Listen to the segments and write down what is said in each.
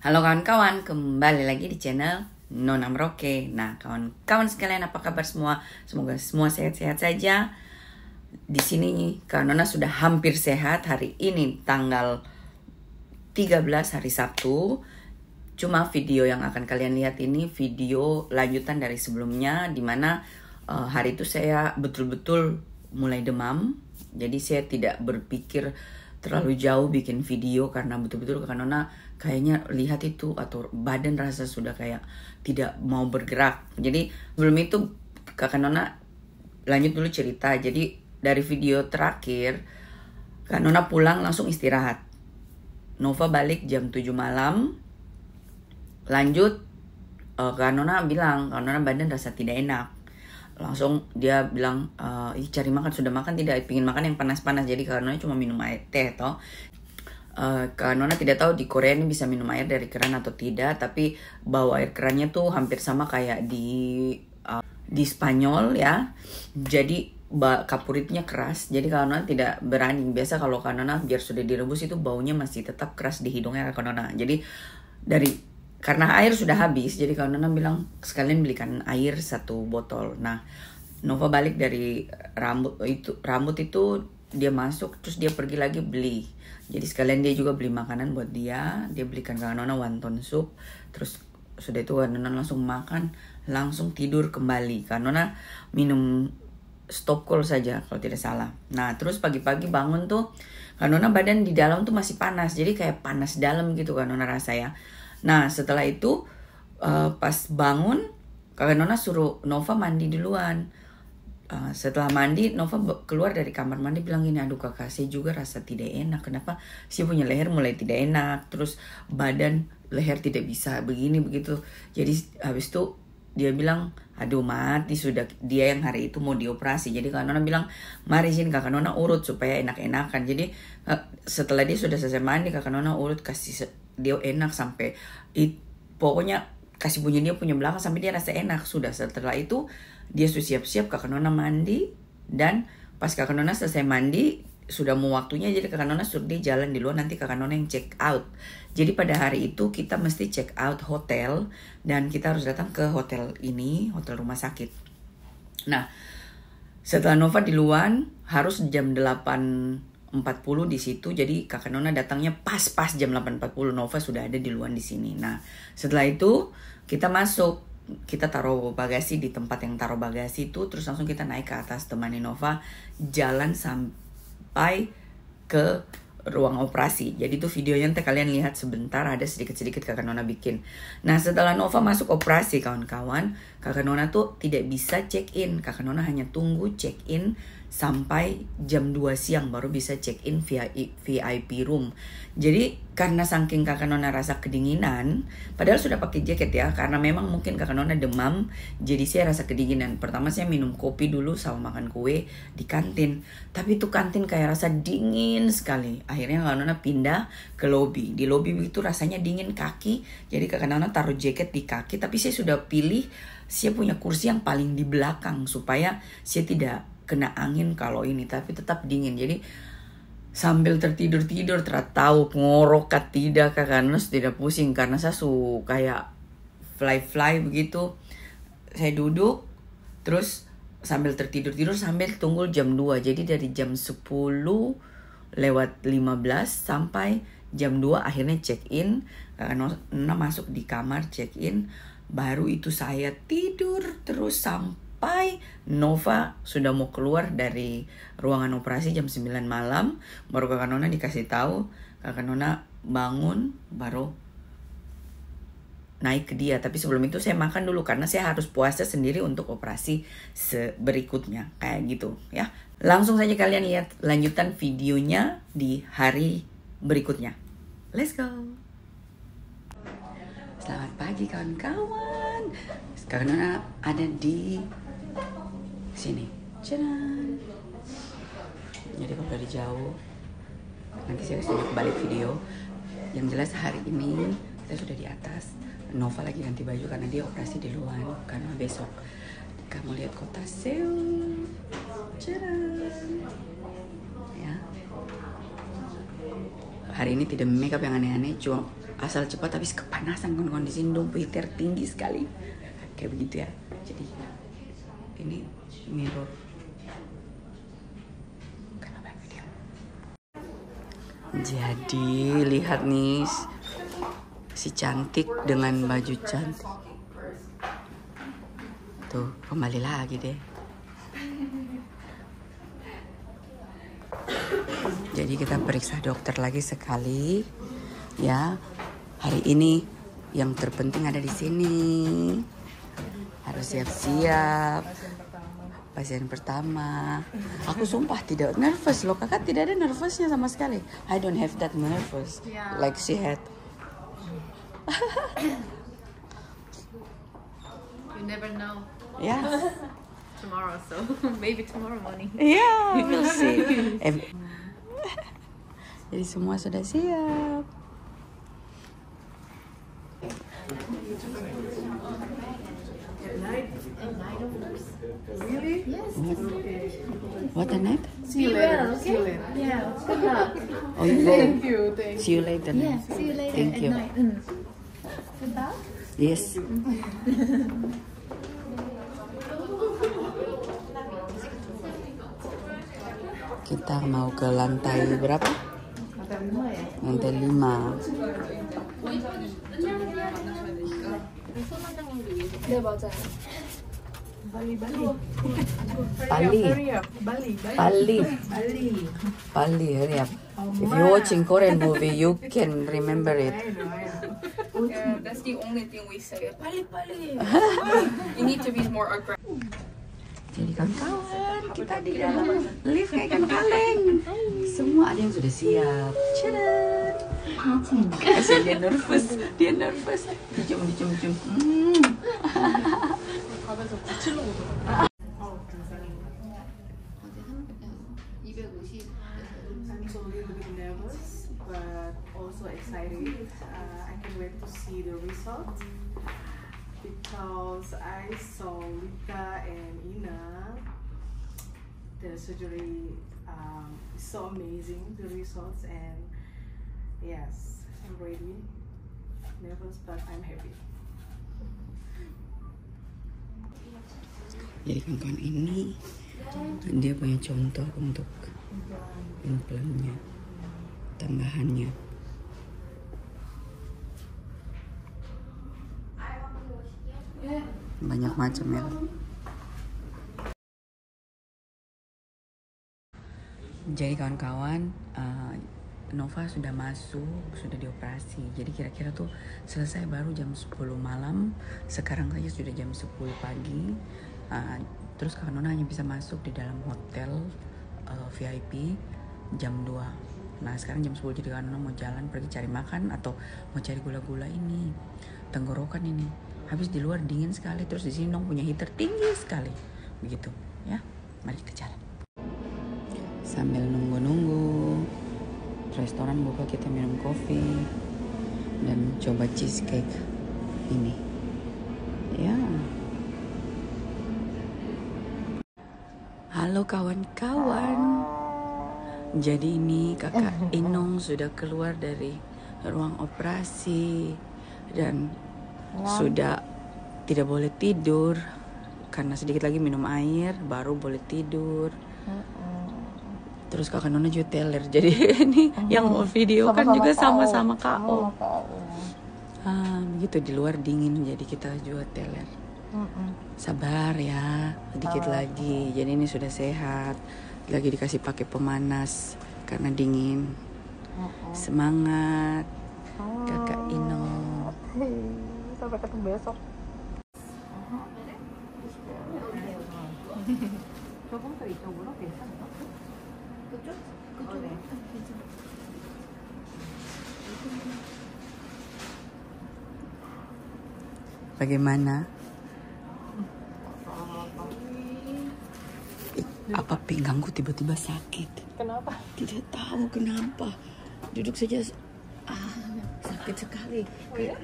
Halo kawan-kawan, kembali lagi di channel Nona Merauke. Nah, kawan-kawan sekalian, apa kabar semua? Semoga semua sehat-sehat saja. Di sini Kak Nona sudah hampir sehat. Hari ini tanggal 13 hari Sabtu. Cuma video yang akan kalian lihat ini video lanjutan dari sebelumnya, dimana hari itu saya betul-betul mulai demam. Jadi saya tidak berpikir terlalu jauh bikin video karena betul-betul Kak Nona kayaknya lihat itu atau badan rasa sudah kayak tidak mau bergerak. Jadi sebelum itu Kak Nona lanjut dulu cerita. Jadi dari video terakhir Kak Nona pulang langsung istirahat. Nova balik jam 7 malam. Lanjut Kak Nona bilang, Kak Nona badan rasa tidak enak. Langsung dia bilang, cari makan, sudah makan tidak? Pingin makan yang panas-panas. Jadi Kak Nona cuma minum air teh toh. Kak Nona tidak tahu di Korea ini bisa minum air dari keran atau tidak, tapi bau air kerannya tuh hampir sama kayak di Spanyol ya. Jadi kapuritnya keras. Jadi Kak Nona tidak berani. Biasa kalau Kak Nona biar sudah direbus itu baunya masih tetap keras di hidungnya Kak Nona. Jadi karena air sudah habis, jadi Kak Nona bilang sekalian belikan air 1 botol. Nah, Nova balik dari rambut itu dia masuk, terus dia pergi lagi beli. Jadi sekalian dia juga beli makanan buat dia belikan Kak Nona wonton soup. Terus sudah itu Kak Nona langsung makan, langsung tidur kembali. Kak Nona minum stop call saja kalau tidak salah. Nah, terus pagi-pagi bangun tuh Kak Nona badan di dalam tuh masih panas. Jadi kayak panas dalam gitu Kak Nona rasa ya. Nah, setelah itu pas bangun Kak Nona suruh Nova mandi duluan. Setelah mandi Nova keluar dari kamar mandi bilang gini, aduh kakak saya juga rasa tidak enak. Kenapa? Saya punya leher mulai tidak enak. Terus badan leher tidak bisa begini begitu. Jadi habis itu dia bilang, aduh mati sudah, dia yang hari itu mau dioperasi. Jadi Kak Nona bilang, mari sini Kak Nona urut supaya enak-enakan. Jadi setelah dia sudah selesai mandi Kak Nona urut kasih dia enak sampai pokoknya kasih bunyi dia punya belakang sampai dia rasa enak. Sudah setelah itu dia sudah siap-siap Kak Nona mandi. Dan pas Kak Nona selesai mandi sudah mau waktunya, jadi Kak Nona suruh dia jalan di luar, nanti Kak Nona yang check out. Jadi pada hari itu kita mesti check out hotel dan kita harus datang ke hotel ini, hotel rumah sakit. Nah, setelah Nova di luar harus jam 8.40 di situ. Jadi Kak Nona datangnya pas jam 8.40, Nova sudah ada di luar di sini. Nah, setelah itu kita masuk, kita taruh bagasi di tempat yang taruh bagasi itu, terus langsung kita naik ke atas temani Nova jalan sampai ke ruang operasi. Jadi itu videonya nanti kalian lihat sebentar, ada sedikit-sedikit Kak Nona bikin. Nah, setelah Nova masuk operasi kawan-kawan, Kak Nona tuh tidak bisa check in. Kak Nona hanya tunggu check in sampai jam 2 siang baru bisa check in via VIP room. Jadi karena saking Kak Nona rasa kedinginan, padahal sudah pakai jaket ya, karena memang mungkin Kak Nona demam, jadi saya rasa kedinginan. Pertama saya minum kopi dulu sama makan kue di kantin, tapi itu kantin kayak rasa dingin sekali. Akhirnya Kak Nona pindah ke lobby. Di lobby itu rasanya dingin kaki, jadi Kak Nona taruh jaket di kaki. Tapi saya sudah pilih, saya punya kursi yang paling di belakang supaya saya tidak kena angin kalau ini, tapi tetap dingin. Jadi sambil tertidur-tidur tahu ngorok tidak Kak Nona tidak pusing karena saya kayak fly begitu. Saya duduk terus sambil tertidur-tidur sambil tunggu jam 2. Jadi dari jam 10:15 sampai jam 2 akhirnya check in. Kak Nona masuk di kamar check in. Baru itu saya tidur terus sampai Nova sudah mau keluar dari ruangan operasi jam 9 malam. Baru Kak Nona dikasih tahu. Kak Nona bangun baru naik ke dia. Tapi sebelum itu saya makan dulu karena saya harus puasa sendiri untuk operasi berikutnya. Kayak gitu ya. Langsung saja kalian lihat lanjutan videonya di hari berikutnya. Let's go. Selamat pagi kawan-kawan. Kak Nona ada di sini. Canan. Jadi kalau dari jauh nanti saya kasih balik video. Yang jelas hari ini kita sudah di atas. Nova lagi ganti baju karena dia operasi di luar, karena besok kamu lihat kota Seoul. Canan. Ya. Hari ini tidak make up yang aneh-aneh, cuma asal cepat habis kepanasan kan kondisi dong, heater tinggi sekali kayak begitu ya. Jadi ini mirror. Jadi lihat nih si cantik dengan baju cantik. Tuh kembali lagi deh. Jadi kita periksa dokter lagi sekali ya. Hari ini yang terpenting ada di sini. Harus siap-siap. Pasien pertama. Aku sumpah tidak nervous loh. Kakak tidak ada nervousnya sama sekali. I don't have that nervous like she had. You never know. Yeah. Tomorrow, so maybe tomorrow morning. Yeah, we'll see. Jadi semua sudah siap. Really? Yes. What a night? See you later. well, See you okay? later. Yeah. Good luck. Oh, you go. Thank you. Thank you. See you later. Yeah. See you later Thank at you. night. Good luck. Yes. Kita mau ke lantai berapa? Lantai 5 ya? Lantai 5. 네 맞아요. Bali. Bali. Hurry up. Bali. Bali. Bali. Bali, hurry up. If you're watching Korean movie, you can remember it. I know. Yeah, that's the only thing we say. Pali. You need to be more aggressive. Jadi kawan-kawan, kita di dalam lift kayak ikan kaleng. Semua ada yang sudah siap. Cadat. Kasih dia nervous. Dicium. 가면서 구칠로 오더라고. I'm so a little bit nervous, but also excited. I can't wait to see the result because I saw Lika and Ina. The surgery is so amazing, the results, and yes, I'm ready. Nervous, but I'm happy. Jadi kawan-kawan ini dia punya contoh untuk implannya, tambahannya. Banyak macam ya. Jadi kawan-kawan, Nova sudah masuk, sudah dioperasi. Jadi kira-kira tuh selesai baru jam 10 malam. Sekarang saja sudah jam 10 pagi. Terus Kak Nona hanya bisa masuk di dalam hotel VIP jam 2. Nah sekarang jam 10, jadi Kak Nona mau jalan pergi cari makan atau mau cari gula-gula ini. Tenggorokan ini. Habis di luar dingin sekali, terus di sini Nong punya heater tinggi sekali. Begitu ya. Mari kita jalan. Sambil nunggu-nunggu restoran buka, kita minum kopi dan coba cheesecake ini ya. Halo kawan-kawan, jadi ini kakak Inong sudah keluar dari ruang operasi dan sudah tidak boleh tidur karena sedikit lagi minum air baru boleh tidur. Terus kakak Nona juga teler, jadi ini yang mau video kan juga sama-sama KO. Begitu di luar dingin, jadi kita juga teler. Sabar ya, dikit lagi. Jadi ini sudah sehat, lagi dikasih pakai pemanas karena dingin. Semangat, kakak Ino. Sampai ketemu besok. 조금 더 이쪽으로 괜찮을까? 그쪽? 네. 괜찮아. Bagaimana? Apa pinggangku tiba-tiba sakit? Kenapa? Tidak tahu kenapa. Duduk saja sakit sekali.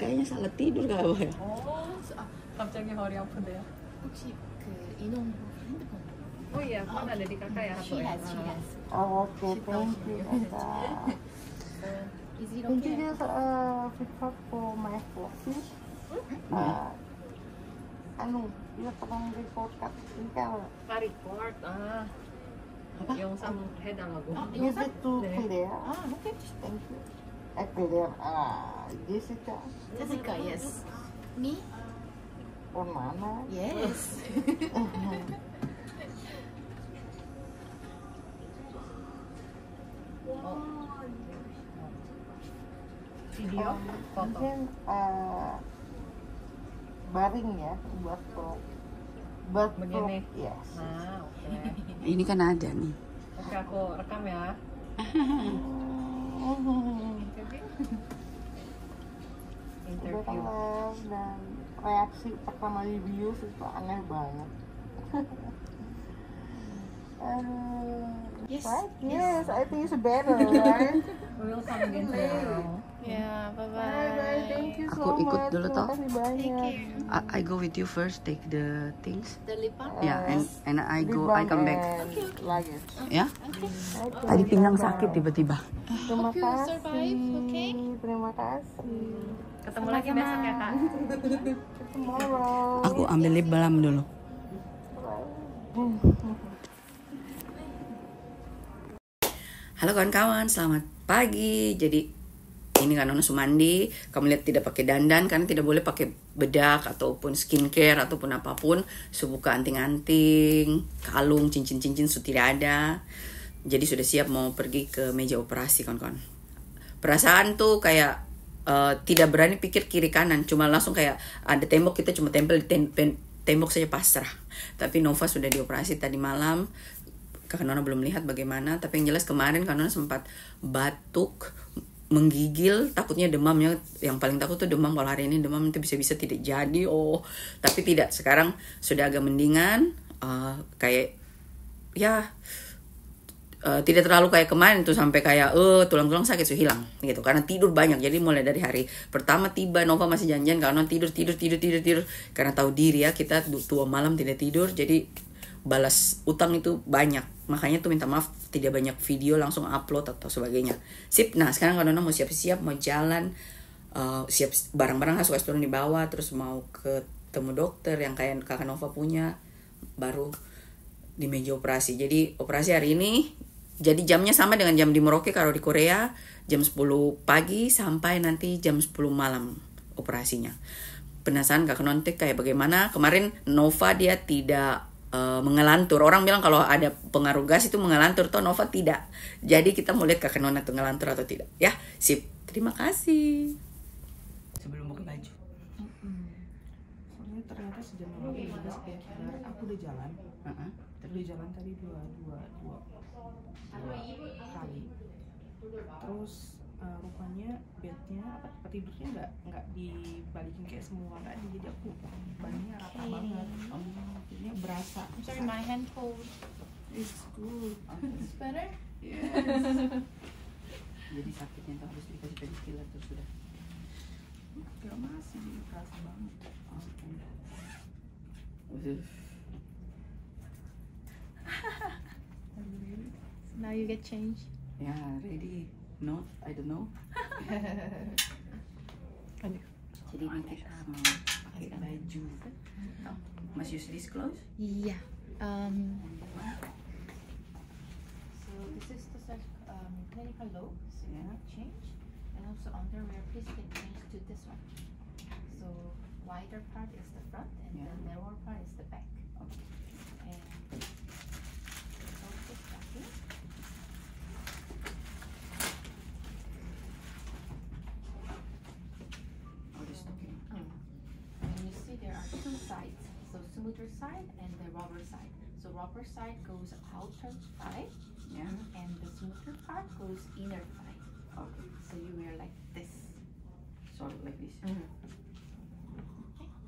Kayaknya salah tidur kalau ya. 갑자기 허리 아픈데요? 혹시 그 인원 핸드폰 Oh iya, kan ada di kakak ya. she has 오케이, 땡큐. Is it Thank you okay? just report for my vlog. Anu, dia tolong report kat tinggal. report. Yung sa head ang lagu. Visit to Claire. Okay. Thank you. Claire, Jessica. Jessica, yes. Me? Or mana? Yes. Video? Foto? Mungkin baring ya buat vlog. Buat vlog, Begini? yes. Okay. Ini kan ada nih. Oke, aku rekam ya. Interview. Udah dan reaksi pertama di views itu aneh banget. Yes. Right? Yes, I think it's better, right? We will come again now. Yeah, Bye bye-bye. bye, thank you so Aku ikut much. dulu, Terima toh. kasih banyak. I go with you first, take the things. The lip balm? Yeah, and I Lip balm come back. and luggage. Ya. Okay. Tadi pinggang sakit tiba-tiba. Terima Hope you kasih. survive, okay? Terima kasih. Ketemu lagi besok ya, Kak. Tomorrow. Aku ambil lip balm dulu. Halo kawan-kawan, selamat pagi. Jadi ini kan Nona Sumandi. Kamu lihat tidak pakai dandan karena tidak boleh pakai bedak ataupun skincare ataupun apapun. Subuka anting-anting, kalung, cincin-cincin sudah tidak ada. Jadi sudah siap mau pergi ke meja operasi kawan-kawan. Perasaan tuh kayak tidak berani pikir kiri kanan, cuma langsung kayak ada tembok, kita cuma tempel di tembok saja pasrah. Tapi Nova sudah dioperasi tadi malam. Kakak Nona belum lihat bagaimana, tapi yang jelas kemarin Kak Nona sempat batuk, menggigil, takutnya demamnya. Yang paling takut tuh demam, kalau hari ini demam nanti bisa-bisa tidak jadi. Tapi tidak, sekarang sudah agak mendingan, kayak ya tidak terlalu kayak kemarin tuh sampai kayak tulang-tulang sakit sudah hilang gitu, karena tidur banyak. Jadi mulai dari hari pertama tiba Nova masih janjian karena tidur karena tahu diri ya, kita 2 malam tidak tidur, jadi balas utang itu banyak. Makanya tuh minta maaf tidak banyak video langsung upload atau sebagainya. Sip. Nah sekarang kalau Nona mau siap-siap mau jalan, siap barang-barang harus turun di bawah, terus mau ketemu dokter yang kayak kakak Nova punya, baru di meja operasi. Jadi operasi hari ini, jadi jamnya sama dengan jam di Merauke. Kalau di Korea jam 10 pagi sampai nanti jam 10 malam operasinya. Penasaran kakak Nontek kayak bagaimana. Kemarin Nova dia tidak mengelantur. Orang bilang kalau ada pengaruh gas itu mengelantur, toh Nova tidak. Jadi kita mau lihat kakak Nona itu ngelantur atau tidak. Ya, sip. Terima kasih. Sebelum buka baju. Soalnya ternyata sejam yang lalu juga sekitar aku udah jalan. Udah jalan tadi dua kali. Terus rupanya bednya tempat tidurnya nggak dibalikin kayak semua tadi, jadi aku badannya rata banget. Jadinya berasa. I'm sorry, my hand cold. It's good. It's better? Jadi sakitnya tuh harus dikasih painkiller terus sudah. Gak masih berasa banget. Now you get change. Ya, ready? No, I don't know. Jadi ini kita mau pakai baju. Must use this clothes? Yeah. So this is the clinical look, so you can change, and also underwear, please get changed to this one. So wider part is the front, and Yeah. the narrower part is the back. Okay. And also stocking. Oh, this okay. And you see there are 2 sides, so smoother side and the rubber side. So rubber side goes outer thigh, Yeah. and the smoother part goes inner thigh. Okay. So you wear like this. So like this. Okay.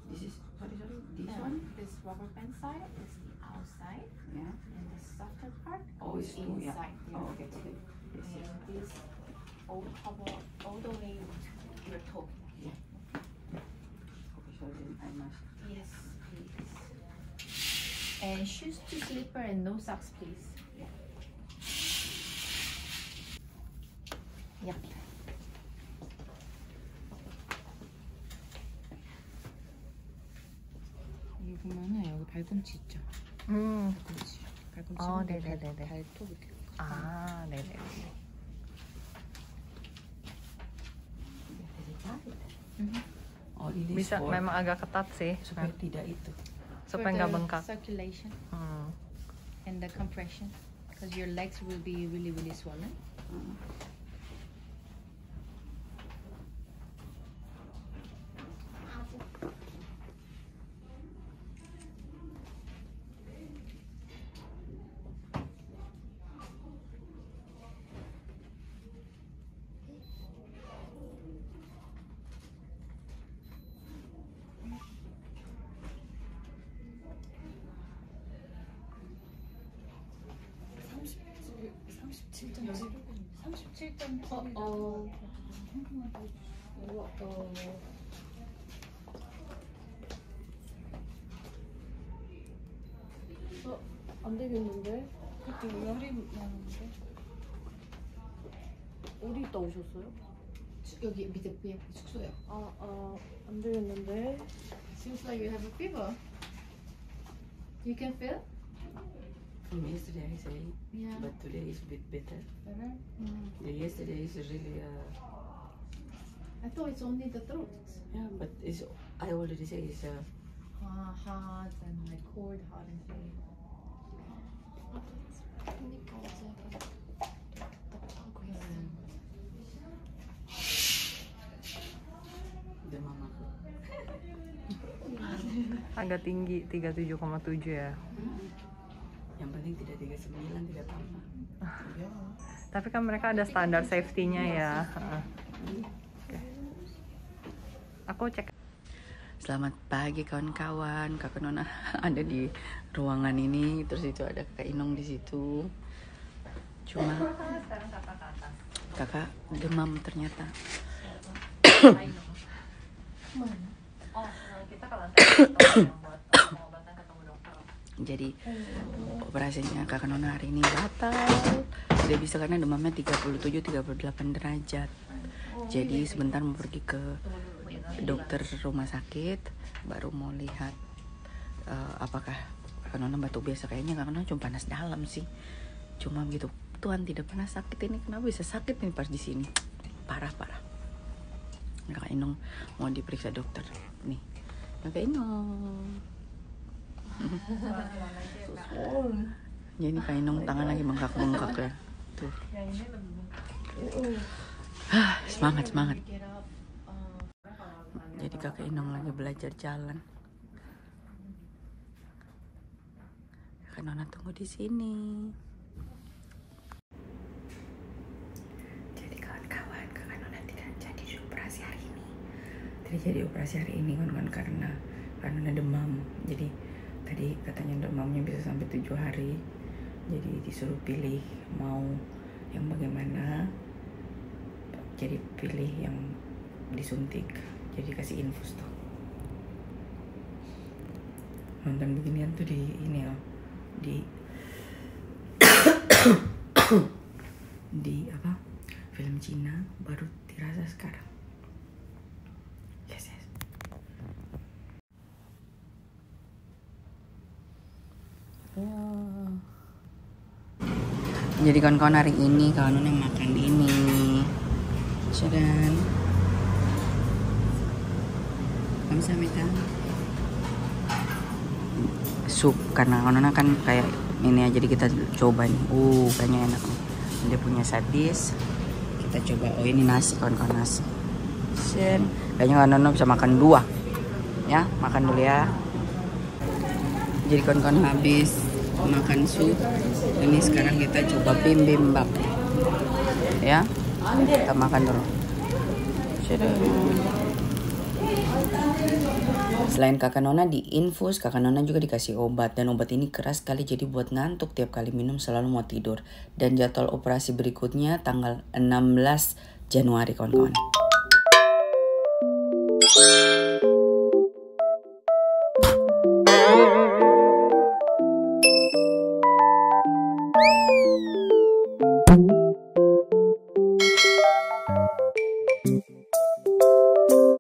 This is sorry. This And one. this rubber band side is the outside, Yeah. and the softer part Oh, goes it's two. Yeah. inside. Oh, okay. Okay. Yes, And yes. this all cover all the way to your toe. Okay. So then I must. Yes, please. And shoes to slipper and no socks, please. Yep. 발꿈치죠. 발꿈치. 발꿈치. 네네네네. 발톱 이렇게. 네네네. Oh, ini Bisa, sport. memang agak ketat sih. Supaya tidak itu. Supaya nggak bengkak. Circulation and the compression, because your legs will be really swollen. 안 되겠는데? 그때 열이 나는데? 어디 있다 오셨어요? 여기 밑에 위에 숙소요. 안 되겠는데? Seems like you have a fever. You can feel? From yesterday I say, Yeah. but today is a bit better. Better? The yesterday is really, I thought it's only the throat. yeah, but it's, I already say it's Hot and like cold, hot and cold. demam aku. Agak tinggi, 37,7 ya. Yang penting tidak 39, tidak apa-apa. Tapi kan mereka ada standar safety-nya ya. Oke. Aku cek. Selamat pagi kawan-kawan, Kakak Nona ada di ruangan ini, terus itu ada Kakak Inong di situ. Cuma kakak demam ternyata. Kita ke lantai buat pengobatan ketemu dokter. Jadi operasinya Kakak Nona hari ini batal. Tidak bisa karena demamnya 37-38 derajat. Jadi sebentar mau pergi ke dokter rumah sakit, baru mau lihat apakah Kakak Nona batuk biasa. Kayaknya Kakak Nona cuma panas dalam sih. Cuma begitu, Tuhan tidak pernah sakit ini, kenapa bisa sakit nih pas di sini? Parah. Kakak Inong mau diperiksa dokter. Nih, Kakak Inong. Jadi Kak Inong tangan lagi bengkak-bengkak ya. Tuh. Semangat. Jadi Kakak Inong lagi belajar jalan. Kakak Nona tunggu di sini. Jadi kawan-kawan, Kakak Nona tidak jadi operasi hari ini. Tidak jadi operasi hari ini kawan-kawan karena demam. Jadi tadi katanya demamnya bisa sampai 7 hari. Jadi disuruh pilih mau yang bagaimana. Jadi pilih yang disuntik. Jadi kasih infus tuh. Nonton beginian tuh di ini ya, di apa, film Cina, baru dirasa sekarang. Yes. Jadi kawan-kawan hari ini kawan yang makan ini, sedang kamsahamnida. Sup, karena kawan kan kayak ini aja, jadi kita coba nih. Kayaknya enak nih. Dia punya side dish. Kita coba. Ini nasi kawan-kawan, nasi. Kayaknya kawan bisa makan 2. Ya, makan dulu ya. Jadi kawan-kawan habis makan sup. Ini sekarang kita coba bibimbap. Ya, kita makan dulu. Selain Kakak Nona diinfus, Kakak Nona juga dikasih obat. Dan obat ini keras sekali, jadi buat ngantuk tiap kali minum selalu mau tidur. Dan jadwal operasi berikutnya tanggal 16 Januari kawan-kawan.